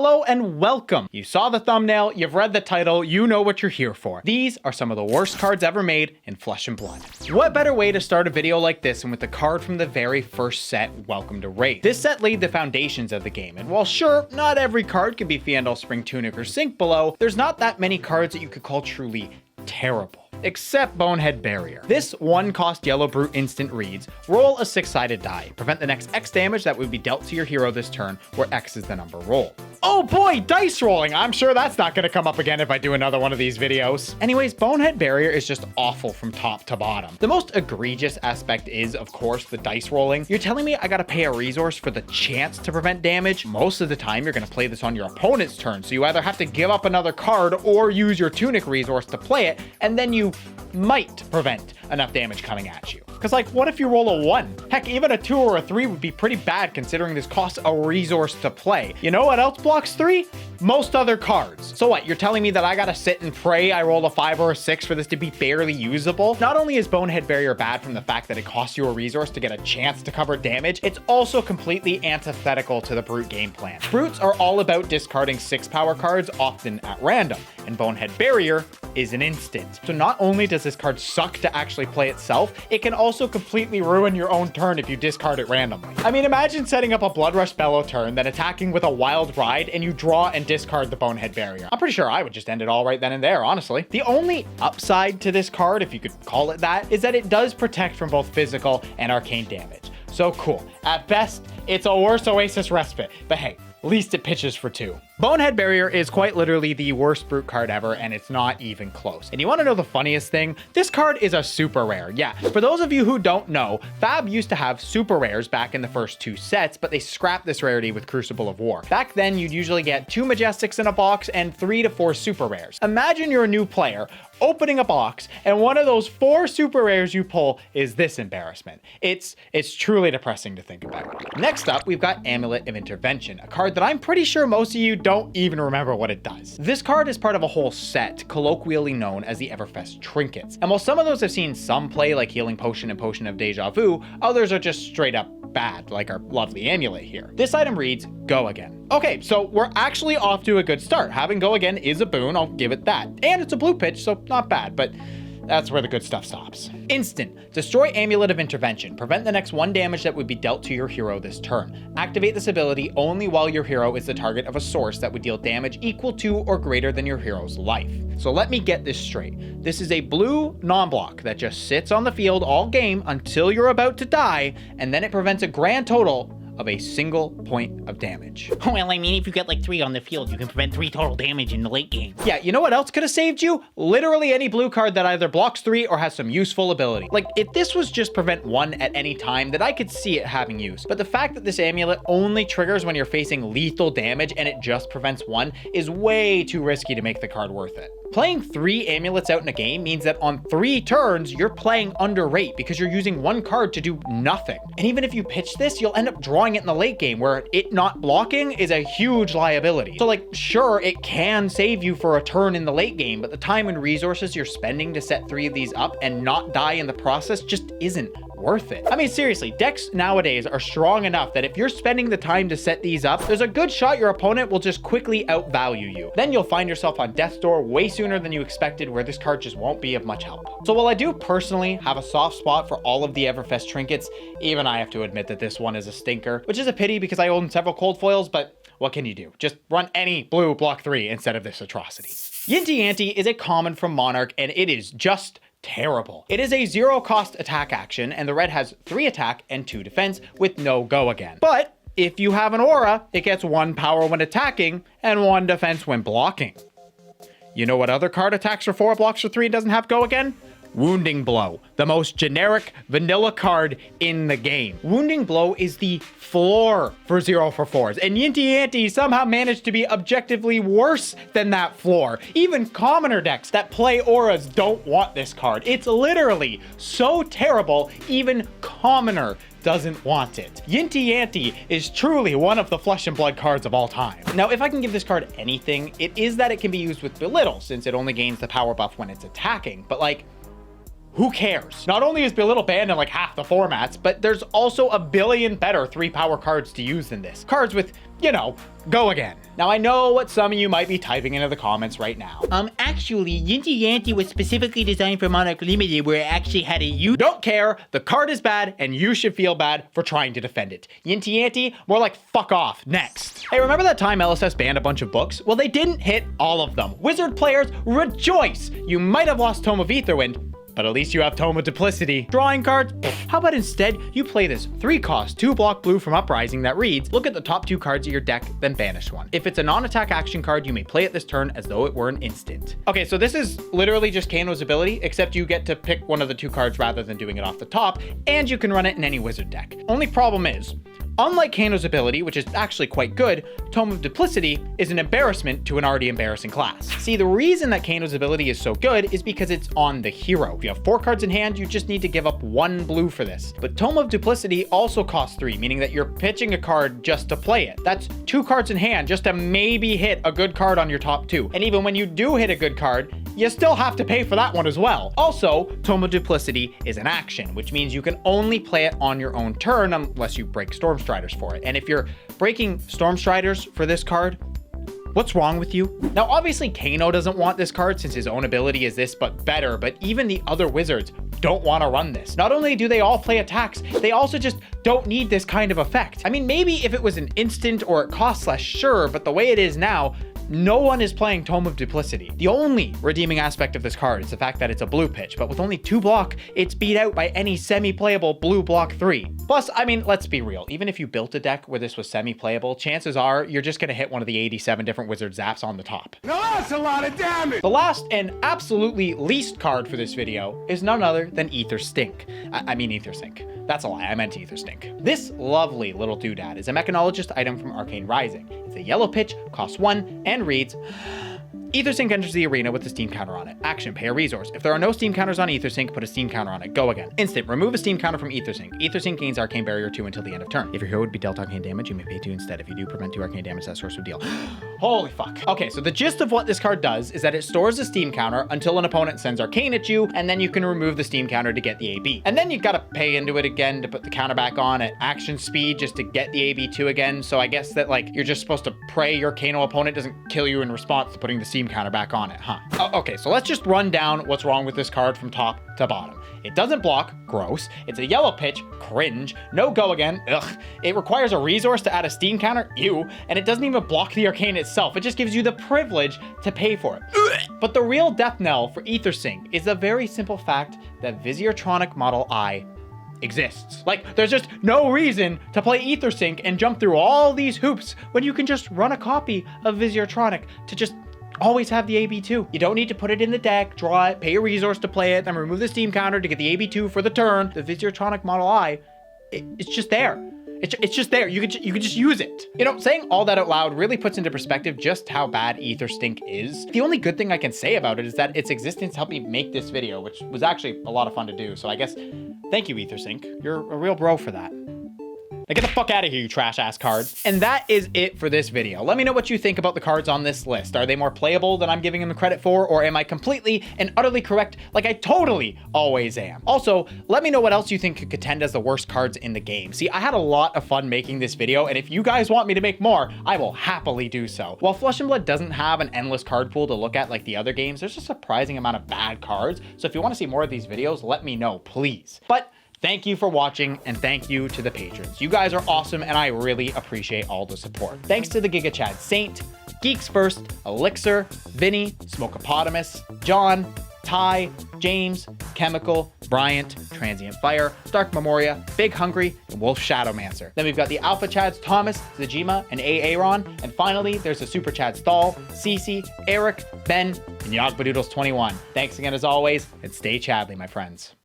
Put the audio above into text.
Hello and welcome. You saw the thumbnail, you've read the title, you know what you're here for. These are some of the worst cards ever made in Flesh and Blood. What better way to start a video like this than with the card from the very first set, Welcome to Wraith. This set laid the foundations of the game, and while sure, not every card can be Fiandal, Spring Tunic, or Sink Below, there's not that many cards that you could call truly terrible. Except Bonehead Barrier. This 1-cost yellow brute instant reads, roll a 6-sided die. Prevent the next X damage that would be dealt to your hero this turn, where X is the number rolled. Oh boy, dice rolling! I'm sure that's not gonna come up again if I do another one of these videos. Anyways, Bonehead Barrier is just awful from top to bottom. The most egregious aspect is, of course, the dice rolling. You're telling me I gotta pay a resource for the chance to prevent damage? Most of the time, you're gonna play this on your opponent's turn, so you either have to give up another card or use your Tunic resource to play it, and then you might prevent enough damage coming at you. Because like, what if you roll a 1? Heck, even a 2 or a 3 would be pretty bad considering this costs a resource to play. You know what else blocks 3? Most other cards. So what, you're telling me that I gotta sit and pray I roll a 5 or a 6 for this to be barely usable? Not only is Bonehead Barrier bad from the fact that it costs you a resource to get a chance to cover damage, it's also completely antithetical to the Brute game plan. Brutes are all about discarding 6 power cards, often at random, and Bonehead Barrier is an instant. So not only does this card suck to actually play itself, it can also completely ruin your own turn if you discard it randomly. I mean, imagine setting up a Bloodrush Bellow turn, then attacking with a Wild Ride, and you draw and discard the Bonehead Barrier. I'm pretty sure I would just end it all right then and there, honestly. The only upside to this card, if you could call it that, is that it does protect from both physical and arcane damage. So cool. At best, it's a worse Oasis Respite, but hey, at least it pitches for 2. Bonehead Barrier is quite literally the worst brute card ever, and it's not even close. And you want to know the funniest thing? This card is a super rare. Yeah, for those of you who don't know, Fab used to have super rares back in the first 2 sets, but they scrapped this rarity with Crucible of War. Back then, you'd usually get 2 Majestics in a box and 3 to 4 super rares. Imagine you're a new player opening a box, and one of those 4 super rares you pull is this embarrassment. It's truly depressing to think about. Next up, we've got Amulet of Intervention, a card that I'm pretty sure most of you don't even remember what it does. This card is part of a whole set, colloquially known as the Everfest Trinkets. And while some of those have seen some play, like Healing Potion and Potion of Deja Vu, others are just straight up bad, like our lovely amulet here. This item reads, Go Again. Okay, so we're actually off to a good start. Having Go Again is a boon, I'll give it that. And it's a blue pitch, so not bad, but that's where the good stuff stops. Instant. Destroy Amulet of Intervention. Prevent the next 1 damage that would be dealt to your hero this turn. Activate this ability only while your hero is the target of a source that would deal damage equal to or greater than your hero's life. So let me get this straight. This is a blue non-block that just sits on the field all game until you're about to die, and then it prevents a grand total of a single point of damage. Well, I mean, if you get like 3 on the field, you can prevent 3 total damage in the late game. Yeah, you know what else could have saved you? Literally any blue card that either blocks 3 or has some useful ability. Like, if this was just prevent 1 at any time, then I could see it having use. But the fact that this amulet only triggers when you're facing lethal damage and it just prevents 1 is way too risky to make the card worth it. Playing 3 amulets out in a game means that on 3 turns, you're playing under rate because you're using 1 card to do nothing. And even if you pitch this, you'll end up drawing it in the late game where it not blocking is a huge liability. So like, sure, it can save you for a turn in the late game, but the time and resources you're spending to set 3 of these up and not die in the process just isn't worth it. I mean, seriously, decks nowadays are strong enough that if you're spending the time to set these up, there's a good shot your opponent will just quickly outvalue you. Then you'll find yourself on death's door way sooner than you expected, where this card just won't be of much help. So while I do personally have a soft spot for all of the Everfest trinkets, even I have to admit that this one is a stinker, which is a pity because I own several cold foils, but what can you do? Just run any blue block 3 instead of this atrocity. Yin Yanti is a common from Monarch, and it is just terrible. It is a 0-cost attack action, and the red has 3 attack and 2 defense with no Go Again. But if you have an aura, it gets 1 power when attacking and 1 defense when blocking. You know what other card attacks for 4, blocks for 3, and doesn't have Go Again? Wounding Blow, the most generic vanilla card in the game. Wounding Blow is the floor for 0 for 4s, and Yin Yanti somehow managed to be objectively worse than that floor. Even commoner decks that play auras don't want this card. It's literally so terrible, even commoner doesn't want it. Yin Yanti is truly one of the Flesh and Blood cards of all time. Now, if I can give this card anything, it is that it can be used with Belittle, since it only gains the power buff when it's attacking, but like, who cares? Not only is Belittle banned in like half the formats, but there's also a billion better 3 power cards to use than this. Cards with you know, go again. Now, I know what some of you might be typing into the comments right now. Actually, Yin Yanti was specifically designed for Monarch Limited, where it actually had a You don't care, the card is bad, and you should feel bad for trying to defend it. Yin Yanti, more like fuck off. Next. Hey, remember that time LSS banned a bunch of books? Well, they didn't hit all of them. Wizard players, rejoice! You might have lost Tome of Aetherwind, but at least you have Tome of Duplicity. Drawing cards? How about instead you play this 3-cost, 2-block blue from Uprising that reads, look at the top 2 cards of your deck, then banish one. If it's a non-attack action card, you may play it this turn as though it were an instant. Okay, so this is literally just Kano's ability, except you get to pick one of the 2 cards rather than doing it off the top, and you can run it in any wizard deck. Only problem is, unlike Kano's ability, which is actually quite good, Tome of Duplicity is an embarrassment to an already embarrassing class. See, the reason that Kano's ability is so good is because it's on the hero. If you have 4 cards in hand, you just need to give up 1 blue for this. But Tome of Duplicity also costs 3, meaning that you're pitching a card just to play it. That's 2 cards in hand just to maybe hit a good card on your top 2. And even when you do hit a good card, you still have to pay for that one as well. Also, Tome of Duplicity is an action, which means you can only play it on your own turn unless you break Stormstriders for it. And if you're breaking Stormstriders for this card, what's wrong with you? Now, obviously, Kano doesn't want this card since his own ability is this, but better, but even the other wizards don't want to run this. Not only do they all play attacks, they also just don't need this kind of effect. I mean, maybe if it was an instant or it costs less, sure, but the way it is now, no one is playing Tome of Duplicity. The only redeeming aspect of this card is the fact that it's a blue pitch, but with only 2 block, it's beat out by any semi-playable blue block 3. Plus, I mean, let's be real. Even if you built a deck where this was semi-playable, chances are you're just gonna hit one of the 87 different wizard zaps on the top. Now that's a lot of damage! The last and absolutely least card for this video is none other than Ether Stink. I mean Ether Sink. That's a lie, I meant Ether Stink. This lovely little doodad is a mechanologist item from Arcane Rising. It's a yellow pitch, costs 1, and reads, Ethersync enters the arena with a steam counter on it. Action, pay a resource. If there are no steam counters on Ethersync, put a steam counter on it. Go again. Instant, remove a steam counter from Ethersync. Ethersync gains Arcane Barrier 2 until the end of turn. If your hero would be dealt arcane damage, you may pay 2 instead. If you do, prevent 2 arcane damage that source would deal. Holy fuck. Okay, so the gist of what this card does is that it stores a steam counter until an opponent sends arcane at you, and then you can remove the steam counter to get the AB. And then you gotta pay into it again to put the counter back on at action speed just to get the AB2 again. So I guess that like you're just supposed to pray your Kano opponent doesn't kill you in response to putting the steam counter back on it. Huh. Okay, so let's just run down what's wrong with this card from top to bottom. It doesn't block, gross. It's a yellow pitch, cringe. No go again, ugh. It requires a resource to add a steam counter, ew. And it doesn't even block the arcane itself. It just gives you the privilege to pay for it. Ugh. But the real death knell for Ethersync is the very simple fact that Visiotronic Model I exists. Like, there's just no reason to play Ethersync and jump through all these hoops when you can just run a copy of Visiotronic to just always have the AB2. You don't need to put it in the deck, draw it, pay a resource to play it, then remove the steam counter to get the AB2 for the turn. The Visiotronic Model I, it's just there. It's just there. You could just use it. You know, saying all that out loud really puts into perspective just how bad Ether Stink is. The only good thing I can say about it is that its existence helped me make this video, which was actually a lot of fun to do. So I guess, thank you, Ether Stink. You're a real bro for that. Now get the fuck out of here, you trash ass cards. And that is it for this video. Let me know what you think about the cards on this list. Are they more playable than I'm giving them credit for, or am I completely and utterly correct like I totally always am? Also, let me know what else you think could contend as the worst cards in the game. See, I had a lot of fun making this video, and if you guys want me to make more, I will happily do so. While Flesh and Blood doesn't have an endless card pool to look at like the other games, there's a surprising amount of bad cards. So if you want to see more of these videos, let me know, please. But thank you for watching, and thank you to the patrons. You guys are awesome, and I really appreciate all the support. Thanks to the Giga Chad Saint, Geeks First, Elixir, Vinny, Smokeopotamus, John, Ty, James, Chemical, Bryant, Transient Fire, Dark Memoria, Big Hungry, and Wolf Shadowmancer. Then we've got the Alpha Chads Thomas, Zajima, and Aaron. And finally, there's the Super Chads Thal, Cece, Eric, Ben, and Yogbadoodles21. Thanks again as always, and stay Chadly, my friends.